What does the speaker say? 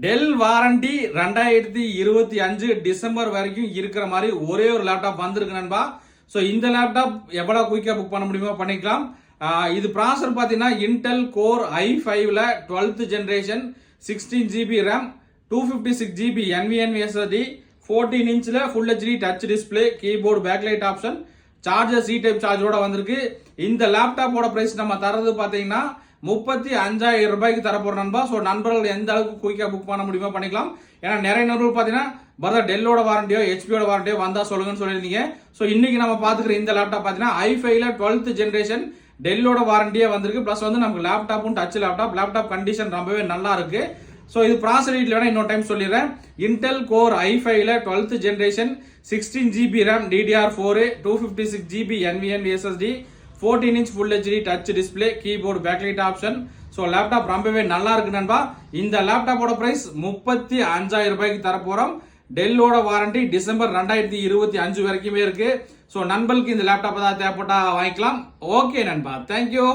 Del warranty 2025 December வரைக்கும் இருக்கிற மாதிரி ஒரே ஒரு லேப்டாப் வந்திருக்கு நண்பா. ஸோ இந்த லேப்டாப் எவ்வளவு குயிக்கா புக் பண்ண முடியுமோ பண்ணிக்கலாம். இது ப்ராசர் பார்த்தீங்கன்னா இன்டெல் கோர் i5ல 12th generation 16 GB RAM 256 GB NVMe SSD 14 இன்ச்ல full HD touch display keyboard backlight option charger C type சார்ஜரோட வந்திருக்கு. இந்த லேப்டாப்போட பிரைஸ் நம்ம தரது பார்த்தீங்கன்னா 35,000 ரூபாய்க்கு தரப்போற நண்பா. ஸோ நண்பர்கள் எந்த அளவுக்கு குயிக்கா புக் பண்ண முடியுமோ பண்ணிக்கலாம். ஏன்னா நிறைய நண்பர்கள் பார்த்தீங்கன்னா பரதா டெல்லோட வாரண்டியோ ஹெச்பியோட வாரண்டியோ வந்தா சொல்லுங்கன்னு சொல்லியிருந்தீங்க. ஸோ இன்னைக்கு நம்ம பார்த்துக்கிற இந்த லேப்டாப் பார்த்தீங்கன்னா i5ல 12th ஜெனரேஷன் டெல்லோட வாரண்டியே வந்திருக்கு. பிளஸ் வந்து நமக்கு லேப்டாப்பும் டச் லேப்டாப் கண்டிஷன் ரொம்பவே நல்லா இருக்கு. ஸோ இது ப்ராசர் டீடைல் வேணா இன்னொரு டைம் சொல்லிடுறேன். இன்டெல் கோர் i5ல 12th generation 16 GB RAM DDR4 256 GB NVMe SSD 14 inch full HD touch display keyboard backlight option. So laptop ரொம்பவே நல்லா இருக்கு நண்பா. இந்த லேப்டாப்போட பிரைஸ் 35,000 ரூபாய்க்கு தரப்போறோம். டெல்லோட வாரண்டி டிசம்பர் 2025 வரைக்குமே இருக்கு. ஸோ நண்பர்களுக்கு இந்த லேப்டாப் ஏதாவது தேவைப்பட்டா வாங்கிக்கலாம். ஓகே நண்பா, தேங்க்யூ.